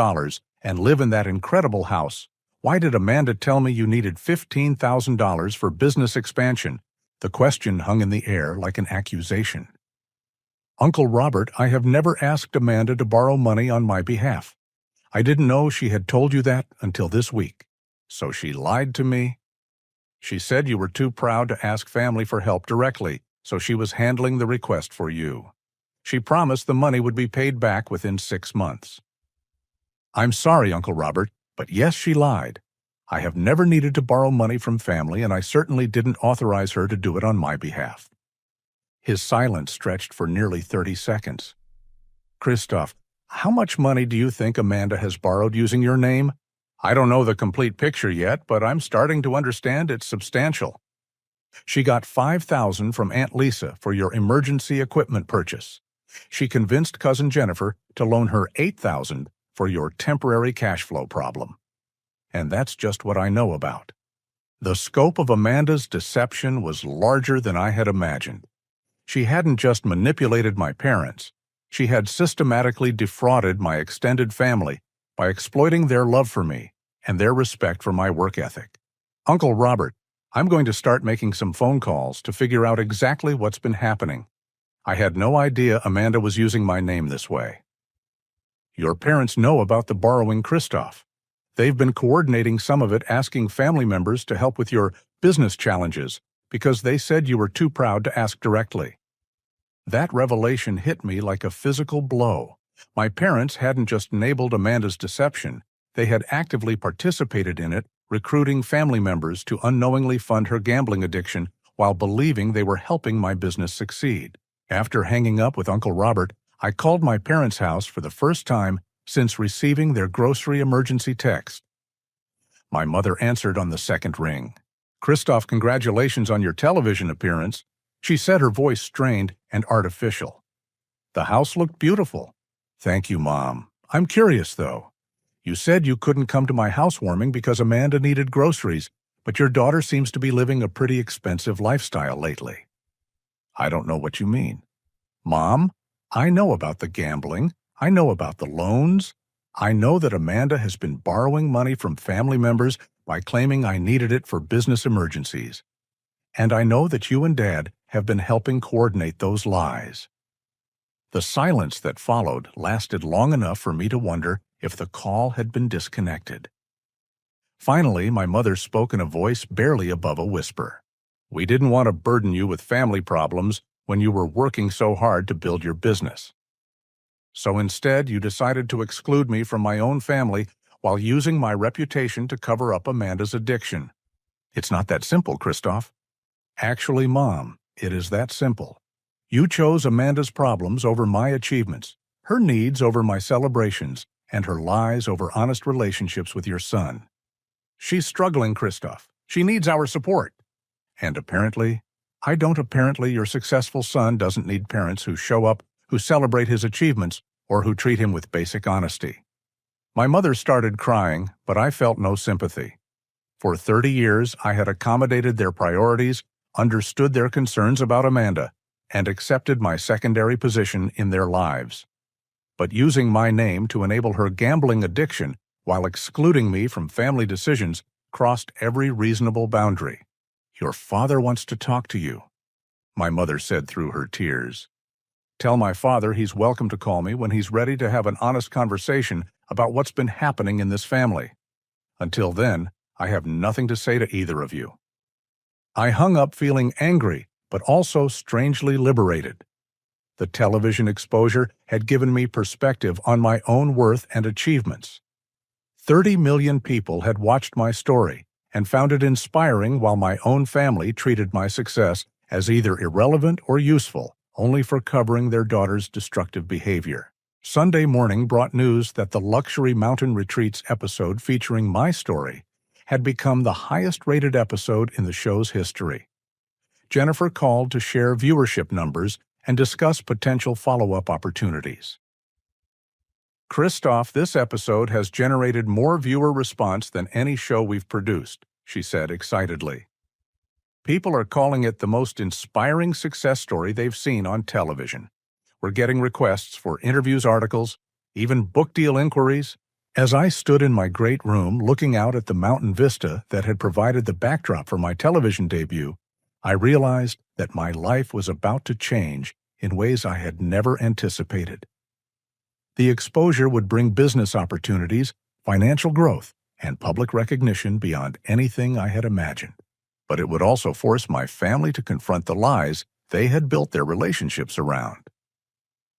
Speaker 1: and live in that incredible house, why did Amanda tell me you needed $15,000 for business expansion?" The question hung in the air like an accusation. "Uncle Robert, I have never asked Amanda to borrow money on my behalf. I didn't know she had told you that until this week. So she lied to me?" "She said you were too proud to ask family for help directly, so she was handling the request for you. She promised the money would be paid back within 6 months." "I'm sorry, Uncle Robert, but yes, she lied. I have never needed to borrow money from family, and I certainly didn't authorize her to do it on my behalf." His silence stretched for nearly 30 seconds. "Christoph, how much money do you think Amanda has borrowed using your name? I don't know the complete picture yet, but I'm starting to understand it's substantial." "She got $5,000 from Aunt Lisa for your emergency equipment purchase. She convinced Cousin Jennifer to loan her $8,000 for your temporary cash flow problem. And that's just what I know about." The scope of Amanda's deception was larger than I had imagined. She hadn't just manipulated my parents. She had systematically defrauded my extended family by exploiting their love for me and their respect for my work ethic. "Uncle Robert, I'm going to start making some phone calls to figure out exactly what's been happening. I had no idea Amanda was using my name this way." "Your parents know about the borrowing, Christoph. They've been coordinating some of it, asking family members to help with your business challenges because they said you were too proud to ask directly." That revelation hit me like a physical blow. My parents hadn't just enabled Amanda's deception, they had actively participated in it, recruiting family members to unknowingly fund her gambling addiction while believing they were helping my business succeed. After hanging up with Uncle Robert, I called my parents' house for the first time since receiving their grocery emergency text. My mother answered on the second ring. "Christoph, congratulations on your television appearance," she said, her voice strained and artificial. "The house looked beautiful." "Thank you, Mom. I'm curious, though. You said you couldn't come to my housewarming because Amanda needed groceries, but your daughter seems to be living a pretty expensive lifestyle lately." "I don't know what you mean." "Mom, I know about the gambling. I know about the loans. I know that Amanda has been borrowing money from family members by claiming I needed it for business emergencies. and I know that you and Dad have been helping coordinate those lies." The silence that followed lasted long enough for me to wonder if the call had been disconnected. Finally, my mother spoke in a voice barely above a whisper. "We didn't want to burden you with family problems when you were working so hard to build your business. So instead, you decided to exclude me from my own family while using my reputation to cover up Amanda's addiction. It's not that simple, Christoph." "Actually, Mom, it is that simple. You chose Amanda's problems over my achievements, her needs over my celebrations, and her lies over honest relationships with your son. She's struggling, Christoph. She needs our support. And apparently, your successful son doesn't need parents who show up, who celebrate his achievements, or who treat him with basic honesty." My mother started crying, but I felt no sympathy. For 30 years, I had accommodated their priorities, understood their concerns about Amanda, and accepted my secondary position in their lives. But using my name to enable her gambling addiction while excluding me from family decisions crossed every reasonable boundary. "Your father wants to talk to you," my mother said through her tears. "Tell my father he's welcome to call me when he's ready to have an honest conversation about what's been happening in this family. Until then, I have nothing to say to either of you." I hung up feeling angry, but also strangely liberated. The television exposure had given me perspective on my own worth and achievements. 30 million people had watched my story and found it inspiring, while my own family treated my success as either irrelevant or useful, only for covering their daughter's destructive behavior. Sunday morning brought news that the Luxury Mountain Retreats episode featuring my story had become the highest-rated episode in the show's history. Jennifer called to share viewership numbers and discuss potential follow-up opportunities. "Christoph, this episode has generated more viewer response than any show we've produced," she said excitedly. "People are calling it the most inspiring success story they've seen on television. We're getting requests for interviews, articles, even book deal inquiries." As I stood in my great room looking out at the mountain vista that had provided the backdrop for my television debut, I realized that my life was about to change in ways I had never anticipated. The exposure would bring business opportunities, financial growth, and public recognition beyond anything I had imagined. But it would also force my family to confront the lies they had built their relationships around.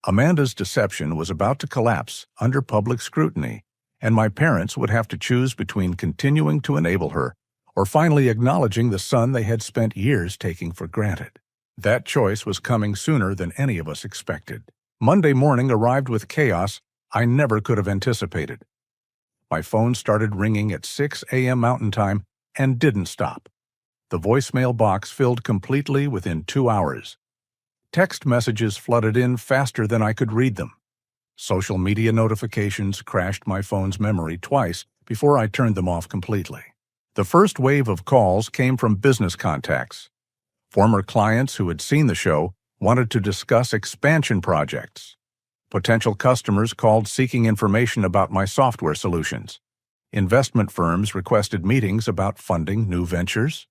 Speaker 1: Amanda's deception was about to collapse under public scrutiny, and my parents would have to choose between continuing to enable her or finally acknowledging the son they had spent years taking for granted. That choice was coming sooner than any of us expected. Monday morning arrived with chaos I never could have anticipated. My phone started ringing at 6 a.m. Mountain Time and didn't stop. The voicemail box filled completely within 2 hours. Text messages flooded in faster than I could read them. Social media notifications crashed my phone's memory twice before I turned them off completely. The first wave of calls came from business contacts. Former clients who had seen the show wanted to discuss expansion projects. Potential customers called seeking information about my software solutions. Investment firms requested meetings about funding new ventures.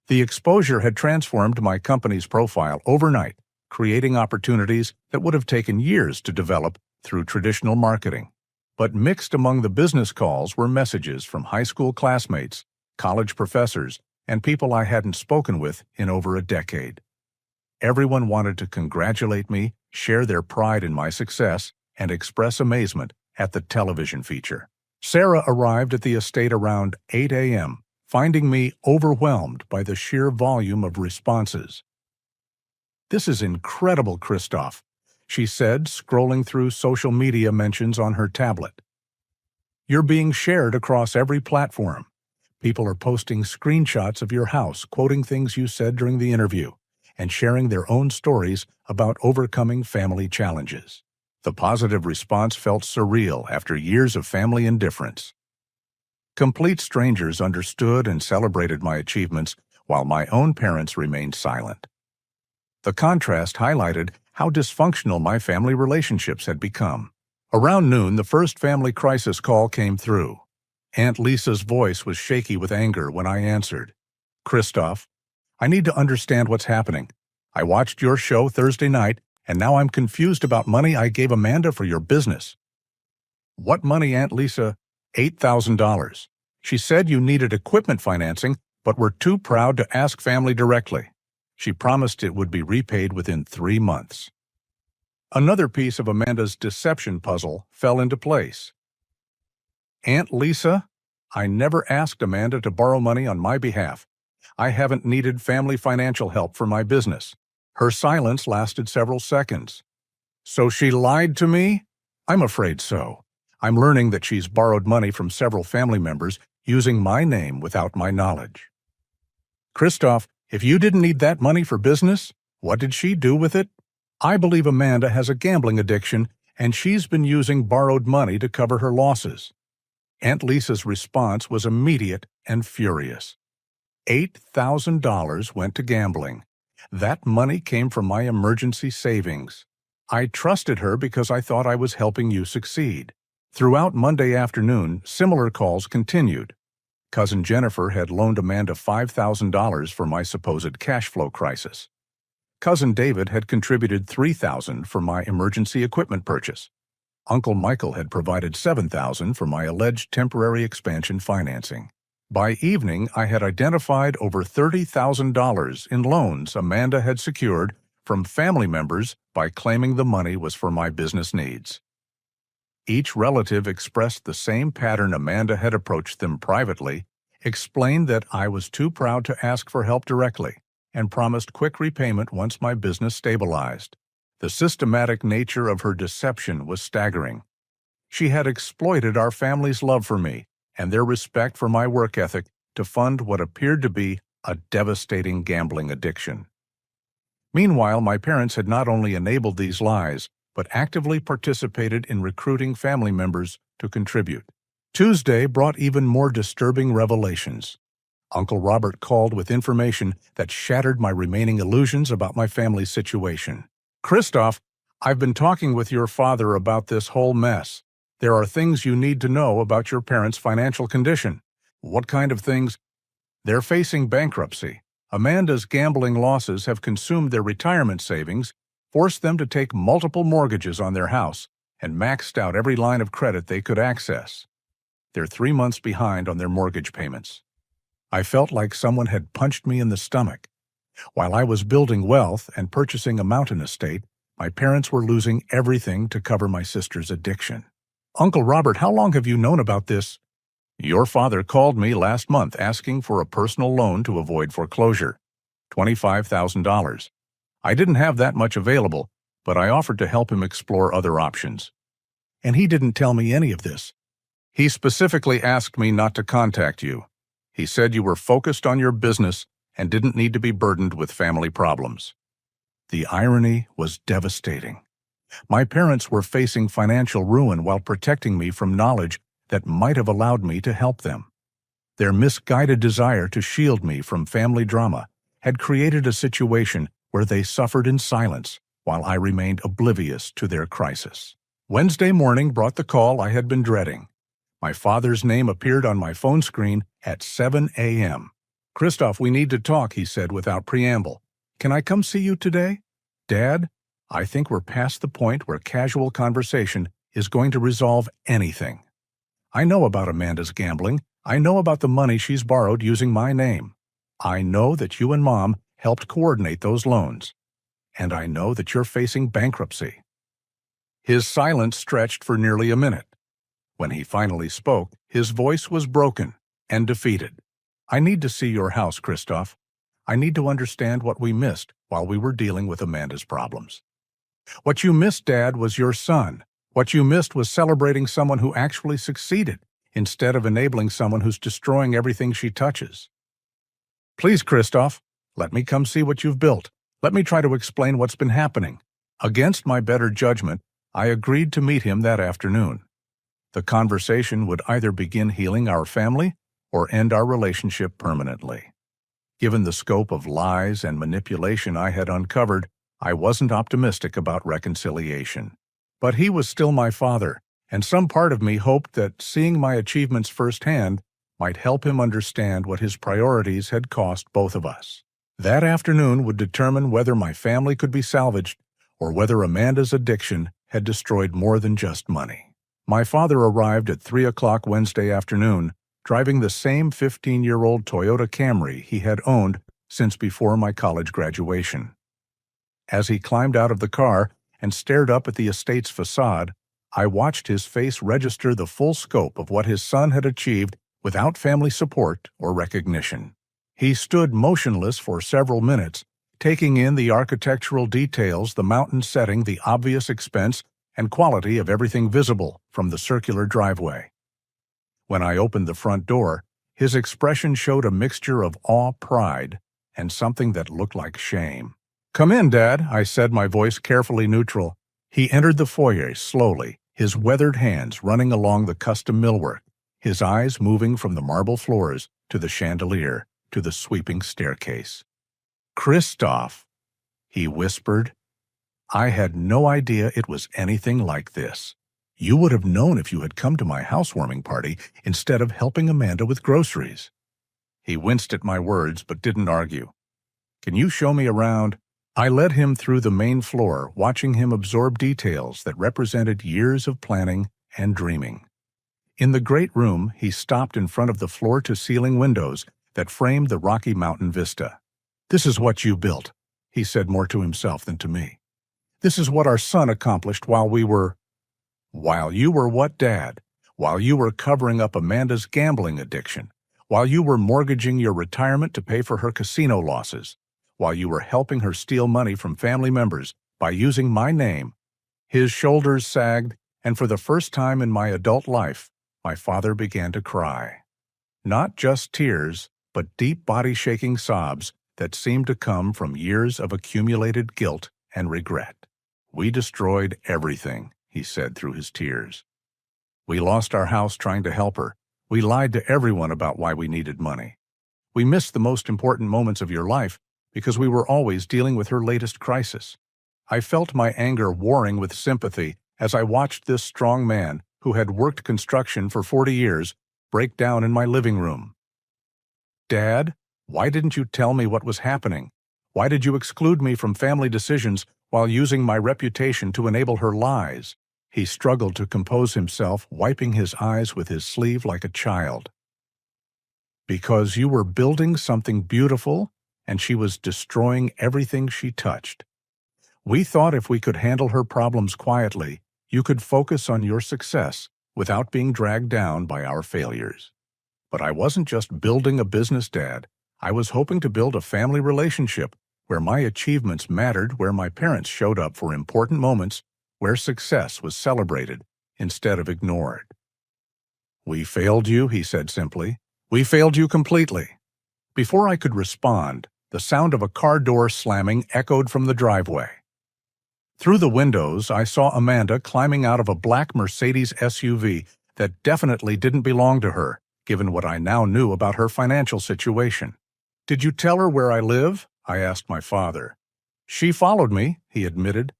Speaker 1: The exposure had transformed my company's profile overnight, creating opportunities that would have taken years to develop through traditional marketing. But mixed among the business calls were messages from high school classmates, college professors, and people I hadn't spoken with in over a decade. Everyone wanted to congratulate me, share their pride in my success, and express amazement at the television feature. Sarah arrived at the estate around 8 a.m., finding me overwhelmed by the sheer volume of responses. "This is incredible, Christoph," she said, scrolling through social media mentions on her tablet. "You're being shared across every platform. People are posting screenshots of your house, quoting things you said during the interview, and sharing their own stories about overcoming family challenges." The positive response felt surreal after years of family indifference. Complete strangers understood and celebrated my achievements, while my own parents remained silent. The contrast highlighted how dysfunctional my family relationships had become. Around noon, the first family crisis call came through. Aunt Lisa's voice was shaky with anger when I answered. "Christoph, I need to understand what's happening. I watched your show Thursday night, and now I'm confused about money I gave Amanda for your business." "What money, Aunt Lisa?" $8,000. "She said you needed equipment financing, but were too proud to ask family directly. She promised it would be repaid within 3 months." Another piece of Amanda's deception puzzle fell into place. "Aunt Lisa, I never asked Amanda to borrow money on my behalf. I haven't needed family financial help for my business." Her silence lasted several seconds. "So she lied to me?" "I'm afraid so. I'm learning that she's borrowed money from several family members using my name without my knowledge." "Christoph, if you didn't need that money for business, what did she do with it?" "I believe Amanda has a gambling addiction, and she's been using borrowed money to cover her losses." Aunt Lisa's response was immediate and furious. $8,000 went to gambling. That money came from my emergency savings. I trusted her because I thought I was helping you succeed. Throughout Monday afternoon, similar calls continued. Cousin Jennifer had loaned Amanda $5,000 for my supposed cash flow crisis. Cousin David had contributed $3,000 for my emergency equipment purchase. Uncle Michael had provided $7,000 for my alleged temporary expansion financing. By evening, I had identified over $30,000 in loans Amanda had secured from family members by claiming the money was for my business needs. Each relative expressed the same pattern. Amanda had approached them privately, explained that I was too proud to ask for help directly, and promised quick repayment once my business stabilized. The systematic nature of her deception was staggering. She had exploited our family's love for me and their respect for my work ethic to fund what appeared to be a devastating gambling addiction. Meanwhile, my parents had not only enabled these lies, but actively participated in recruiting family members to contribute. Tuesday brought even more disturbing revelations. Uncle Robert called with information that shattered my remaining illusions about my family's situation. "Christoph, I've been talking with your father about this whole mess. There are things you need to know about your parents' financial condition." "What kind of things?" "They're facing bankruptcy. Amanda's gambling losses have consumed their retirement savings, forced them to take multiple mortgages on their house, and maxed out every line of credit they could access. They're 3 months behind on their mortgage payments." I felt like someone had punched me in the stomach. While I was building wealth and purchasing a mountain estate, my parents were losing everything to cover my sister's addiction. "Uncle Robert, how long have you known about this?" "Your father called me last month asking for a personal loan to avoid foreclosure. $25,000. I didn't have that much available, but I offered to help him explore other options." "And he didn't tell me any of this." "He specifically asked me not to contact you. He said you were focused on your business and didn't need to be burdened with family problems." The irony was devastating. My parents were facing financial ruin while protecting me from knowledge that might have allowed me to help them. Their misguided desire to shield me from family drama had created a situation where they suffered in silence while I remained oblivious to their crisis. Wednesday morning brought the call I had been dreading. My father's name appeared on my phone screen at 7 a.m. "Christoph, we need to talk," he said without preamble. "Can I come see you today?" "Dad, I think we're past the point where casual conversation is going to resolve anything. I know about Amanda's gambling. I know about the money she's borrowed using my name. I know that you and Mom helped coordinate those loans. And I know that you're facing bankruptcy." His silence stretched for nearly a minute. When he finally spoke, his voice was broken and defeated. "I need to see your house, Christoph. I need to understand what we missed while we were dealing with Amanda's problems." "What you missed, Dad, was your son. What you missed was celebrating someone who actually succeeded, instead of enabling someone who's destroying everything she touches." "Please, Christoph, let me come see what you've built. Let me try to explain what's been happening." Against my better judgment, I agreed to meet him that afternoon. The conversation would either begin healing our family or end our relationship permanently. Given the scope of lies and manipulation I had uncovered, I wasn't optimistic about reconciliation. But he was still my father, and some part of me hoped that seeing my achievements firsthand might help him understand what his priorities had cost both of us. That afternoon would determine whether my family could be salvaged or whether Amanda's addiction had destroyed more than just money. My father arrived at 3 o'clock Wednesday afternoon, driving the same 15-year-old Toyota Camry he had owned since before my college graduation. As he climbed out of the car and stared up at the estate's facade, I watched his face register the full scope of what his son had achieved without family support or recognition. He stood motionless for several minutes, taking in the architectural details, the mountain setting, the obvious expense and quality of everything visible from the circular driveway. When I opened the front door, his expression showed a mixture of awe, pride, and something that looked like shame. "Come in, Dad," I said, my voice carefully neutral. He entered the foyer slowly, his weathered hands running along the custom millwork, his eyes moving from the marble floors to the chandelier to the sweeping staircase. "Christoph," he whispered. I had no idea it was anything like this. "You would have known if you had come to my housewarming party instead of helping Amanda with groceries." He winced at my words but didn't argue. "Can you show me around?" I led him through the main floor, watching him absorb details that represented years of planning and dreaming. In the great room, he stopped in front of the floor-to-ceiling windows that framed the Rocky Mountain vista. "This is what you built," he said, more to himself than to me. "This is what our son accomplished while we were—" "While you were what, Dad? While you were covering up Amanda's gambling addiction, while you were mortgaging your retirement to pay for her casino losses, while you were helping her steal money from family members by using my name." His shoulders sagged, and for the first time in my adult life, my father began to cry. Not just tears, but deep body-shaking sobs that seemed to come from years of accumulated guilt and regret. "We destroyed everything," he said through his tears. "We lost our house trying to help her. We lied to everyone about why we needed money. We missed the most important moments of your life because we were always dealing with her latest crisis." I felt my anger warring with sympathy as I watched this strong man, who had worked construction for 40 years, break down in my living room. "Dad, why didn't you tell me what was happening? Why did you exclude me from family decisions while using my reputation to enable her lies?" He struggled to compose himself, wiping his eyes with his sleeve like a child. "Because you were building something beautiful, and she was destroying everything she touched. We thought if we could handle her problems quietly, you could focus on your success without being dragged down by our failures. But I wasn't just building a business, Dad. I was hoping to build a family relationship where my achievements mattered, where my parents showed up for important moments, where success was celebrated instead of ignored." "We failed you," he said simply. "We failed you completely." Before I could respond, the sound of a car door slamming echoed from the driveway. Through the windows, I saw Amanda climbing out of a black Mercedes SUV that definitely didn't belong to her, given what I now knew about her financial situation. "Did you tell her where I live?" I asked my father. "She followed me," he admitted.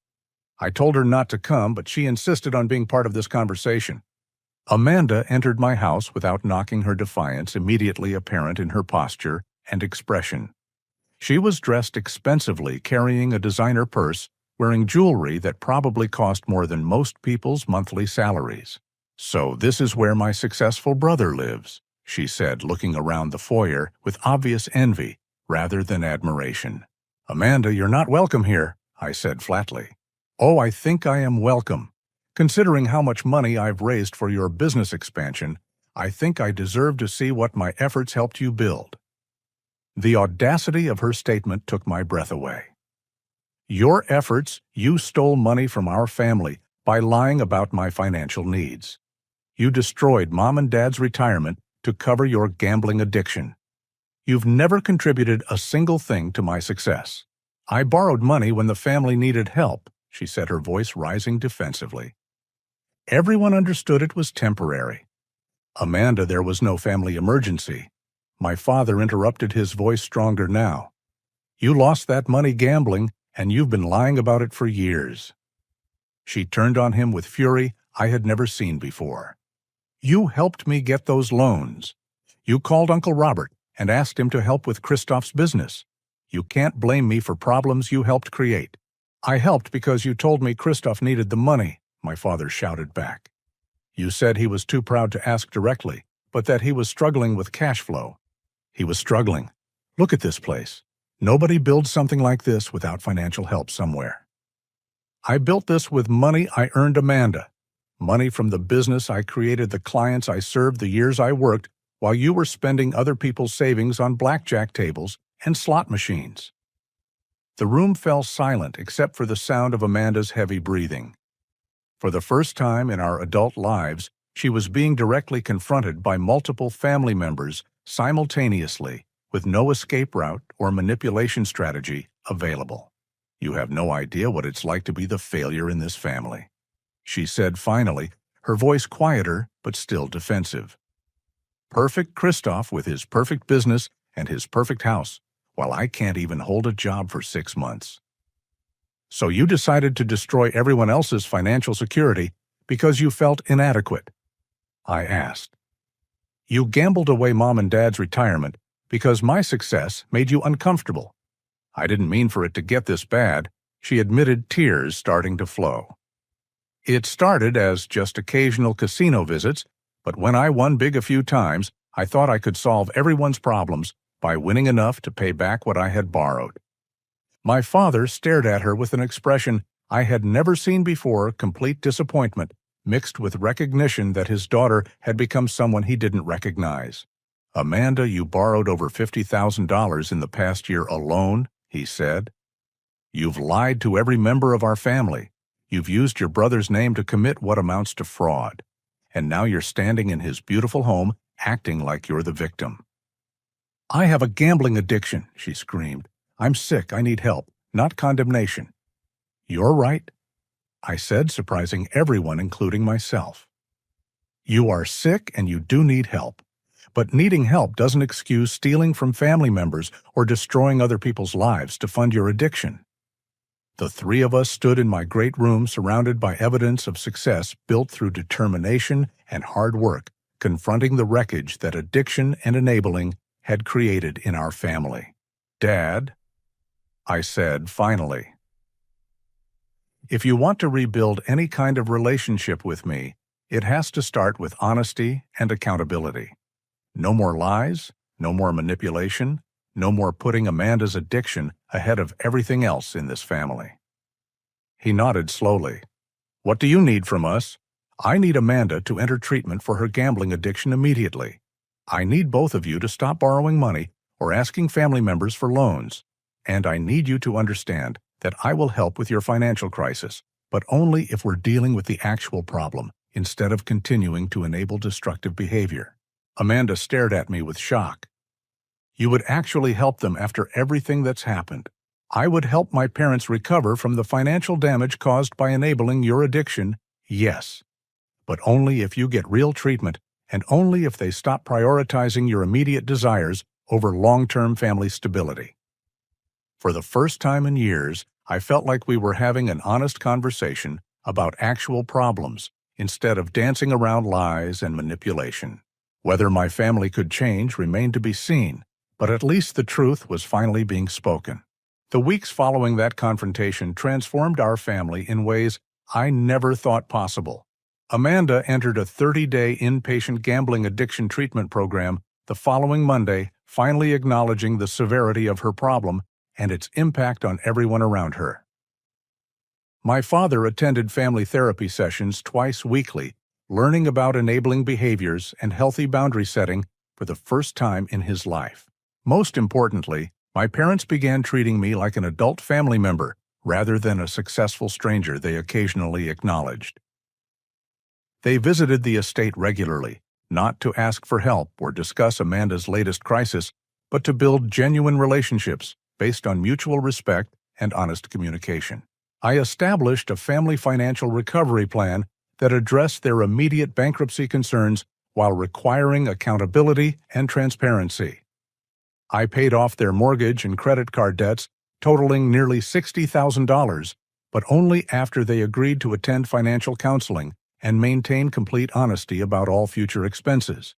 Speaker 1: "I told her not to come, but she insisted on being part of this conversation." Amanda entered my house without knocking, her defiance immediately apparent in her posture and expression. She was dressed expensively, carrying a designer purse, wearing jewelry that probably cost more than most people's monthly salaries. "So this is where my successful brother lives," she said, looking around the foyer with obvious envy rather than admiration. "Amanda, you're not welcome here," I said flatly. "Oh, I think I am welcome. Considering how much money I've raised for your business expansion, I think I deserve to see what my efforts helped you build." The audacity of her statement took my breath away. "Your efforts, you stole money from our family by lying about my financial needs. You destroyed Mom and Dad's retirement to cover your gambling addiction. You've never contributed a single thing to my success. I borrowed money when the family needed help," she said, her voice rising defensively. "Everyone understood it was temporary. Amanda, there was no family emergency." My father interrupted, his voice stronger now. "You lost that money gambling, and you've been lying about it for years." She turned on him with fury I had never seen before. "You helped me get those loans. You called Uncle Robert and asked him to help with Christoph's business. You can't blame me for problems you helped create. I helped because you told me Christoph needed the money, my father shouted back. You said he was too proud to ask directly, but that he was struggling with cash flow. He was struggling. Look at this place. Nobody builds something like this without financial help somewhere. I built this with money I earned, Amanda. Money from the business I created, the clients I served, the years I worked, while you were spending other people's savings on blackjack tables and slot machines. The room fell silent except for the sound of Amanda's heavy breathing. For the first time in our adult lives, she was being directly confronted by multiple family members simultaneously, with no escape route or manipulation strategy available. You have no idea what it's like to be the failure in this family, she said finally, her voice quieter but still defensive. Perfect Christoph with his perfect business and his perfect house, while I can't even hold a job for 6 months. So you decided to destroy everyone else's financial security because you felt inadequate? I asked. You gambled away Mom and Dad's retirement because my success made you uncomfortable. I didn't mean for it to get this bad, she admitted, tears starting to flow. It started as just occasional casino visits, but when I won big a few times, I thought I could solve everyone's problems by winning enough to pay back what I had borrowed. My father stared at her with an expression I had never seen before, complete disappointment, mixed with recognition that his daughter had become someone he didn't recognize. Amanda, you borrowed over $50,000 in the past year alone, he said. You've lied to every member of our family. You've used your brother's name to commit what amounts to fraud. And now you're standing in his beautiful home, acting like you're the victim. I have a gambling addiction, she screamed. I'm sick, I need help, not condemnation. You're right, I said, surprising everyone, including myself. You are sick and you do need help. But needing help doesn't excuse stealing from family members or destroying other people's lives to fund your addiction. The three of us stood in my great room surrounded by evidence of success built through determination and hard work, confronting the wreckage that addiction and enabling had created in our family. Dad, I said finally, if you want to rebuild any kind of relationship with me, it has to start with honesty and accountability. No more lies, no more manipulation, no more putting Amanda's addiction ahead of everything else in this family. He nodded slowly. What do you need from us? I need Amanda to enter treatment for her gambling addiction immediately. I need both of you to stop borrowing money or asking family members for loans. And I need you to understand that I will help with your financial crisis, but only if we're dealing with the actual problem instead of continuing to enable destructive behavior. Amanda stared at me with shock. You would actually help them after everything that's happened. I would help my parents recover from the financial damage caused by enabling your addiction, yes. But only if you get real treatment and only if they stop prioritizing your immediate desires over long-term family stability. For the first time in years, I felt like we were having an honest conversation about actual problems instead of dancing around lies and manipulation. Whether my family could change remained to be seen, but at least the truth was finally being spoken. The weeks following that confrontation transformed our family in ways I never thought possible. Amanda entered a 30-day inpatient gambling addiction treatment program the following Monday, finally acknowledging the severity of her problem and its impact on everyone around her. My father attended family therapy sessions twice weekly, learning about enabling behaviors and healthy boundary setting for the first time in his life. Most importantly, my parents began treating me like an adult family member rather than a successful stranger they occasionally acknowledged. They visited the estate regularly, not to ask for help or discuss Amanda's latest crisis, but to build genuine relationships based on mutual respect and honest communication. I established a family financial recovery plan that addressed their immediate bankruptcy concerns while requiring accountability and transparency. I paid off their mortgage and credit card debts, totaling nearly $60,000, but only after they agreed to attend financial counseling and maintain complete honesty about all future expenses.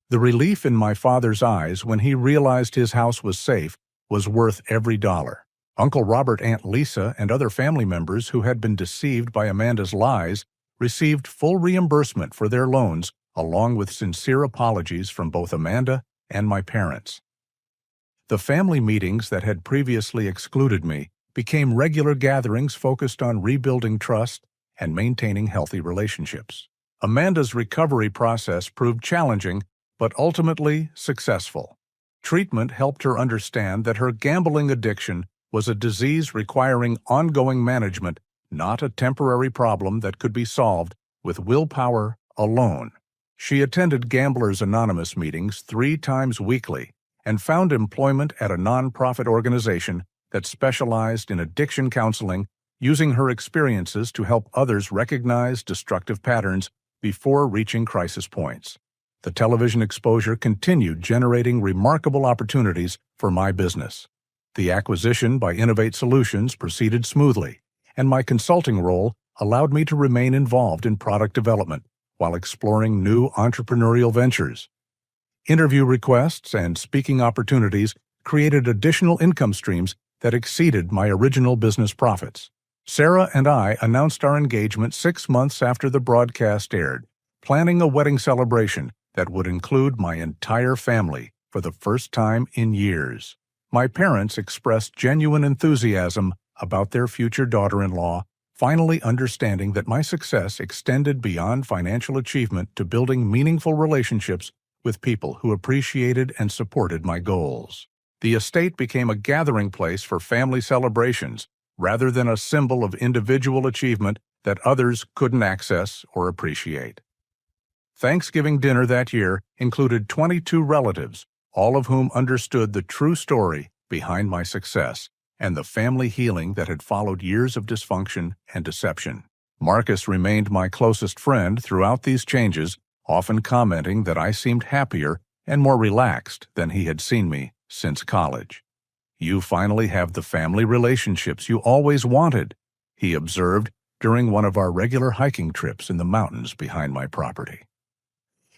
Speaker 1: The relief in my father's eyes when he realized his house was safe was worth every dollar. Uncle Robert, Aunt Lisa, and other family members who had been deceived by Amanda's lies received full reimbursement for their loans, along with sincere apologies from both Amanda and my parents. The family meetings that had previously excluded me became regular gatherings focused on rebuilding trust and maintaining healthy relationships. Amanda's recovery process proved challenging, but ultimately successful. Treatment helped her understand that her gambling addiction was a disease requiring ongoing management, not a temporary problem that could be solved with willpower alone. She attended Gamblers Anonymous meetings 3 times weekly and found employment at a nonprofit organization that specialized in addiction counseling, using her experiences to help others recognize destructive patterns before reaching crisis points. The television exposure continued generating remarkable opportunities for my business. The acquisition by Innovate Solutions proceeded smoothly, and my consulting role allowed me to remain involved in product development while exploring new entrepreneurial ventures. Interview requests and speaking opportunities created additional income streams that exceeded my original business profits. Sarah and I announced our engagement 6 months after the broadcast aired, planning a wedding celebration that would include my entire family for the first time in years. My parents expressed genuine enthusiasm about their future daughter-in-law, finally understanding that my success extended beyond financial achievement to building meaningful relationships with people who appreciated and supported my goals. The estate became a gathering place for family celebrations rather than a symbol of individual achievement that others couldn't access or appreciate. Thanksgiving dinner that year included 22 relatives, all of whom understood the true story behind my success and the family healing that had followed years of dysfunction and deception. Marcus remained my closest friend throughout these changes, often commenting that I seemed happier and more relaxed than he had seen me since college. "You finally have the family relationships you always wanted," he observed during one of our regular hiking trips in the mountains behind my property.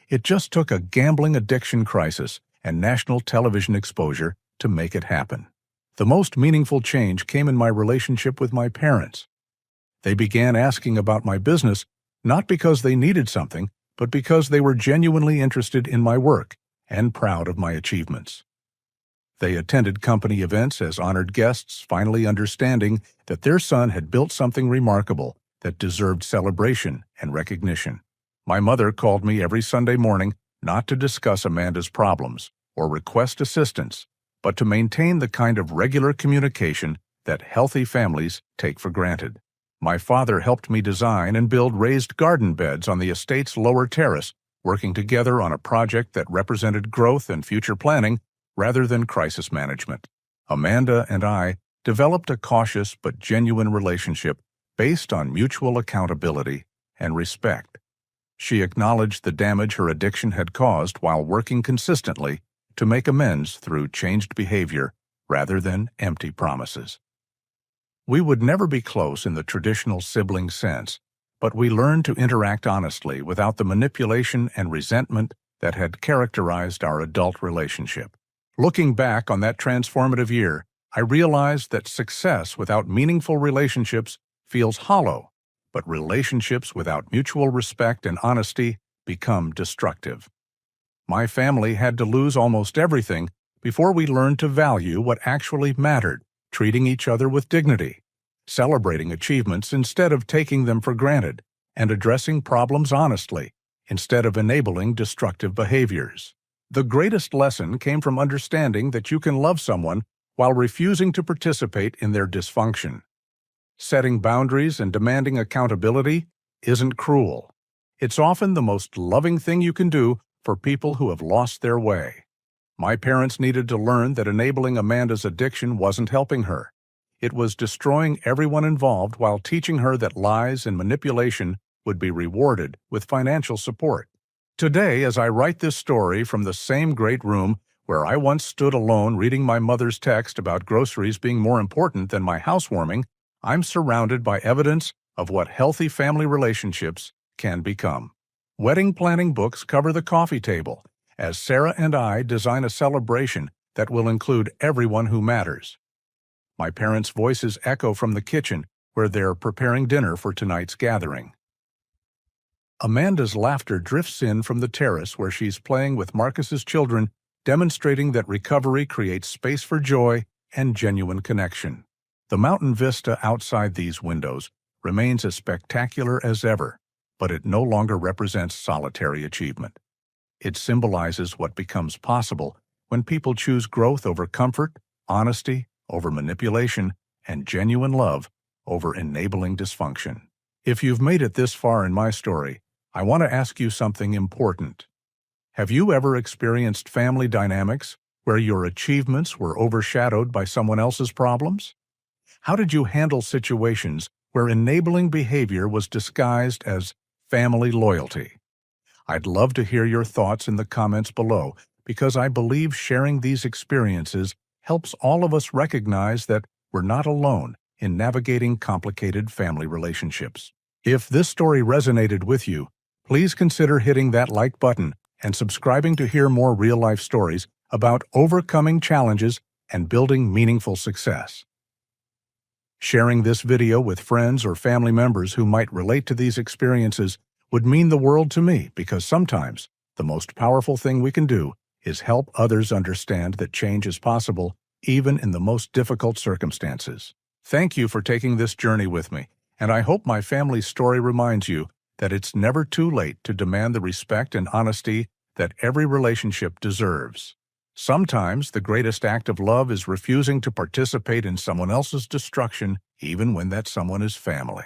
Speaker 1: It just took a gambling addiction crisis and national television exposure to make it happen. The most meaningful change came in my relationship with my parents. They began asking about my business, not because they needed something, but because they were genuinely interested in my work and proud of my achievements. They attended company events as honored guests, finally understanding that their son had built something remarkable that deserved celebration and recognition. My mother called me every Sunday morning not to discuss Amanda's problems or request assistance, but to maintain the kind of regular communication that healthy families take for granted. My father helped me design and build raised garden beds on the estate's lower terrace, working together on a project that represented growth and future planning rather than crisis management. Amanda and I developed a cautious but genuine relationship based on mutual accountability and respect. She acknowledged the damage her addiction had caused while working consistently to make amends through changed behavior rather than empty promises. We would never be close in the traditional sibling sense, but we learned to interact honestly without the manipulation and resentment that had characterized our adult relationship. Looking back on that transformative year, I realized that success without meaningful relationships feels hollow, but relationships without mutual respect and honesty become destructive. My family had to lose almost everything before we learned to value what actually mattered, treating each other with dignity, celebrating achievements instead of taking them for granted, and addressing problems honestly instead of enabling destructive behaviors. The greatest lesson came from understanding that you can love someone while refusing to participate in their dysfunction. Setting boundaries and demanding accountability isn't cruel. It's often the most loving thing you can do for people who have lost their way. My parents needed to learn that enabling Amanda's addiction wasn't helping her. It was destroying everyone involved while teaching her that lies and manipulation would be rewarded with financial support. Today, as I write this story from the same great room where I once stood alone reading my mother's text about groceries being more important than my housewarming, I'm surrounded by evidence of what healthy family relationships can become. Wedding planning books cover the coffee table, as Sarah and I design a celebration that will include everyone who matters. My parents' voices echo from the kitchen where they're preparing dinner for tonight's gathering. Amanda's laughter drifts in from the terrace where she's playing with Marcus's children, demonstrating that recovery creates space for joy and genuine connection. The mountain vista outside these windows remains as spectacular as ever, but it no longer represents solitary achievement. It symbolizes what becomes possible when people choose growth over comfort, honesty over manipulation, and genuine love over enabling dysfunction. If you've made it this far in my story, I want to ask you something important. Have you ever experienced family dynamics where your achievements were overshadowed by someone else's problems? How did you handle situations where enabling behavior was disguised as family loyalty? I'd love to hear your thoughts in the comments below, because I believe sharing these experiences helps all of us recognize that we're not alone in navigating complicated family relationships. If this story resonated with you, please consider hitting that like button and subscribing to hear more real-life stories about overcoming challenges and building meaningful success. Sharing this video with friends or family members who might relate to these experiences would mean the world to me, because sometimes the most powerful thing we can do is help others understand that change is possible even in the most difficult circumstances. Thank you for taking this journey with me, and I hope my family's story reminds you that it's never too late to demand the respect and honesty that every relationship deserves. Sometimes the greatest act of love is refusing to participate in someone else's destruction, even when that someone is family.